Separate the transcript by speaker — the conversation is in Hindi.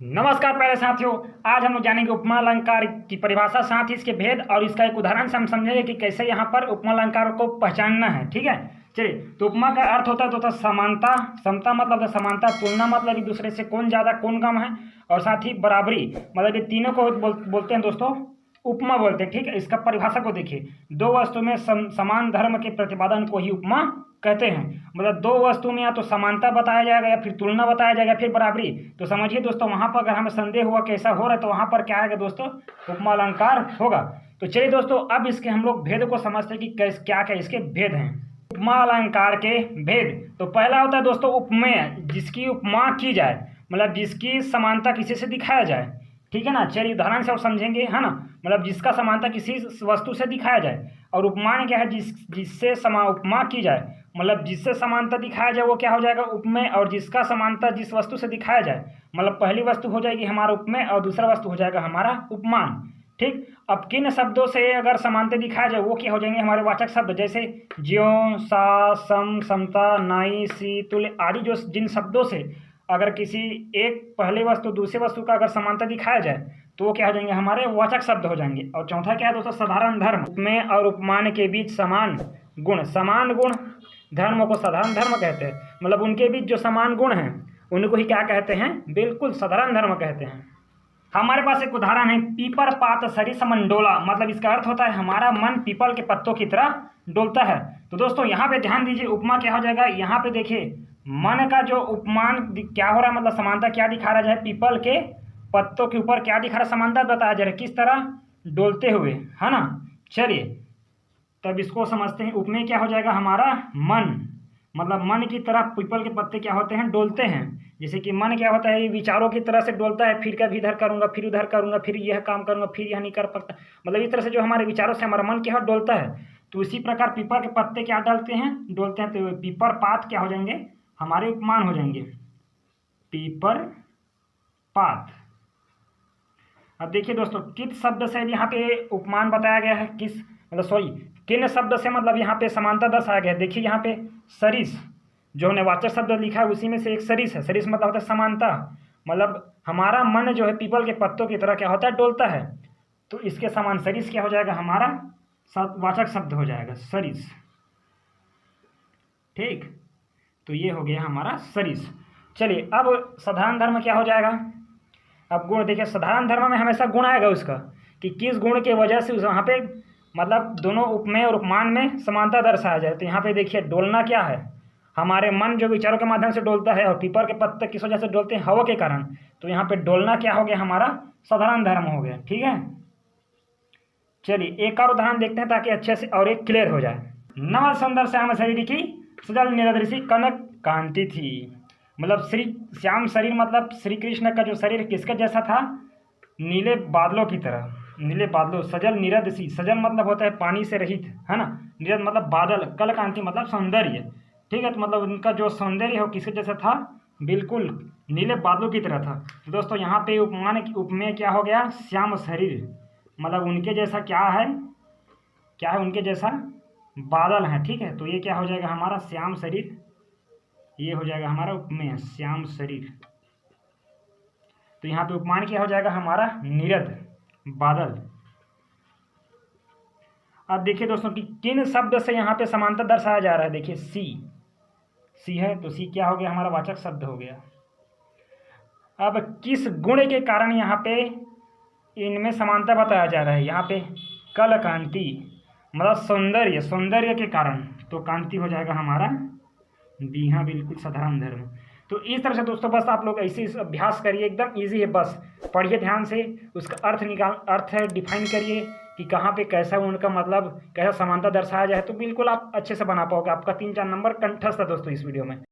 Speaker 1: नमस्कार प्यारे साथियों। आज हम लोग जानेंगे उपमा अलंकार की परिभाषा, साथ ही इसके भेद और इसका एक उदाहरण से हम समझेंगे कि कैसे यहाँ पर उपमा अलंकार को पहचानना है। ठीक है, चलिए। तो उपमा का अर्थ होता है समानता, समता मतलब समानता, तुलना मतलब एक दूसरे से कौन ज़्यादा कौन कम है, और साथ ही बराबरी मतलब ये तीनों को बोलते हैं दोस्तों उपमा बोलते हैं। ठीक है, इसका परिभाषा को देखिए, दो वस्तु में समान धर्म के प्रतिपादन को ही उपमा कहते हैं। मतलब दो वस्तु में या तो समानता बताया जाएगा, या फिर तुलना बताया जाएगा, फिर बराबरी। तो समझिए दोस्तों, वहां पर अगर हमें संदेह हुआ कैसा हो रहा है तो वहां पर क्या आएगा दोस्तों, उपमा अलंकार होगा। तो चलिए दोस्तों, अब इसके हम लोग भेद को समझते हैं कि क्या क्या इसके भेद हैं। उपमा अलंकार के भेद, तो पहला होता है दोस्तों उपमेय, जिसकी उपमा की जाए, मतलब जिसकी समानता किसी से दिखाया जाए। ठीक है ना, चलिए उदाहरण से और समझेंगे, है ना। मतलब जिसका समानता किसी वस्तु से दिखाया जाए। और उपमान क्या है, जिससे उपमा की जाए, मतलब जिससे समानता दिखाया जाए वो क्या हो जाएगा उपमेय, और जिसका समानता जिस वस्तु से दिखाया जाए, मतलब पहली वस्तु हो जाएगी हमारा उपमेय और दूसरा वस्तु हो जाएगा हमारा उपमान। ठीक, अब किन शब्दों से अगर समानता दिखाया जाए वो क्या हो जाएंगे हमारे वाचक शब्द, जैसे ज्यों, सा, सम, समता, नाई, सी, तुल्य आदि। जो जिन शब्दों से अगर किसी एक पहले वस्तु दूसरे वस्तु का अगर समानता दिखाया जाए तो वो क्या हो जाएंगे हमारे वाचक शब्द हो जाएंगे। और चौथा क्या है दोस्तों, साधारण धर्म, उपमेय और उपमान के बीच समान गुण, समान गुण धर्म को साधारण धर्म कहते हैं। मतलब उनके बीच जो समान गुण हैं उनको ही क्या कहते हैं, बिल्कुल साधारण धर्म कहते हैं। हमारे पास एक उदाहरण है, पीपर पात सरिस मन डोला। मतलब इसका अर्थ होता है हमारा मन पीपल के पत्तों की तरह डोलता है। तो दोस्तों यहाँ पे ध्यान दीजिए, उपमा क्या हो जाएगा, यहाँ पे देखिए मन का जो उपमान क्या हो रहा है, मतलब समानता क्या दिखा रहा है, पीपल के पत्तों के ऊपर क्या दिखा रहा है, समानता बताया जा रहा है किस तरह, डोलते हुए, है ना। चलिए तब इसको समझते हैं। उपमेय क्या हो जाएगा हमारा मन, मतलब मन की तरह पीपल के पत्ते क्या होते हैं, डोलते हैं। जैसे कि मन क्या होता है, विचारों की तरह से डोलता है, फिर कभी इधर करूंगा, फिर उधर करूंगा, फिर यह काम करूंगा, फिर यह नहीं कर पाता। मतलब इस तरह से जो हमारे विचारों से हमारा मन क्या डोलता है। तो इसी प्रकार पीपल के पत्ते क्या डलते हैं, डोलते हैं। तो पीपर पात क्या हो जाएंगे, हमारे उपमान हो जाएंगे, पीपर पात। अब देखिए दोस्तों, किस शब्द से यहाँ पे उपमान बताया गया है, किस मतलब सॉरी किन शब्द से मतलब यहाँ पे समानता दर्शाया गया है। देखिए यहाँ पे सरिस जो हमने वाचक शब्द लिखा है उसी में से एक सरिस है। सरिस मतलब होता है समानता, मतलब हमारा मन जो है पीपल के पत्तों की तरह क्या होता है, डोलता है। तो इसके समान सरिस क्या हो जाएगा हमारा वाचक शब्द हो जाएगा, सरिस। ठीक, तो ये हो गया हमारा सरिस। चलिए अब साधारण धर्म क्या हो जाएगा। अब गुण देखिए, साधारण धर्म में हमेशा गुण आएगा उसका, कि किस गुण के वजह से उस वहाँ पे मतलब दोनों उपमेय और उपमान में समानता दर्शाया जाए। तो यहाँ पे देखिए डोलना क्या है, हमारे मन जो विचारों के माध्यम से डोलता है, और पीपल के पत्ते किस वजह से डोलते हैं, हवा के कारण। तो यहाँ पे डोलना क्या हो गया हमारा साधारण धर्म हो गया। ठीक है, चलिए एक और उदाहरण देखते हैं ताकि अच्छे से और एक क्लियर हो जाए। नवल सुंदर श्याम शरीर की सजल निरदृशी कनक कांति थी। मतलब श्री श्याम शरीर मतलब श्री कृष्ण का जो शरीर किसके जैसा था, नीले बादलों की तरह, नीले बादलों। सजल निरदृशी, सजल मतलब होता है पानी से रहित, है ना। निरद मतलब बादल, कल कांति मतलब सौंदर्य। ठीक है, तो मतलब उनका जो सौंदर्य है वो किसके जैसा था, बिल्कुल नीले बादलों की तरह था। तो दोस्तों यहाँ पे उपमेय क्या हो गया, श्याम शरीर, मतलब उनके जैसा क्या है, क्या है उनके जैसा बादल है। ठीक है, तो ये क्या हो जाएगा हमारा श्याम शरीर, ये हो जाएगा हमारा उपमेय श्याम शरीर। तो यहाँ पे उपमान क्या हो जाएगा हमारा नीरद बादल। अब देखिए दोस्तों कि किन शब्द से यहाँ पे समानता दर्शाया जा रहा है। देखिए सी, सी है तो सी क्या हो गया हमारा वाचक शब्द हो गया। अब किस गुण के कारण यहाँ पे इनमें समानता बताया जा रहा है, यहाँ पे कल कांति मतलब सौंदर्य, सौंदर्य के कारण। तो कांति हो जाएगा हमारा बी, हाँ बिल्कुल साधारण धर्म। तो इस तरह से दोस्तों बस आप लोग ऐसे अभ्यास करिए, एकदम इजी है, बस पढ़िए ध्यान से, उसका अर्थ डिफाइन करिए कि कहाँ पे कैसा उनका मतलब कैसा समानता दर्शाया जाए, तो बिल्कुल आप अच्छे से बना पाओगे। आपका 3-4 नंबर कंठस्थ है दोस्तों इस वीडियो में।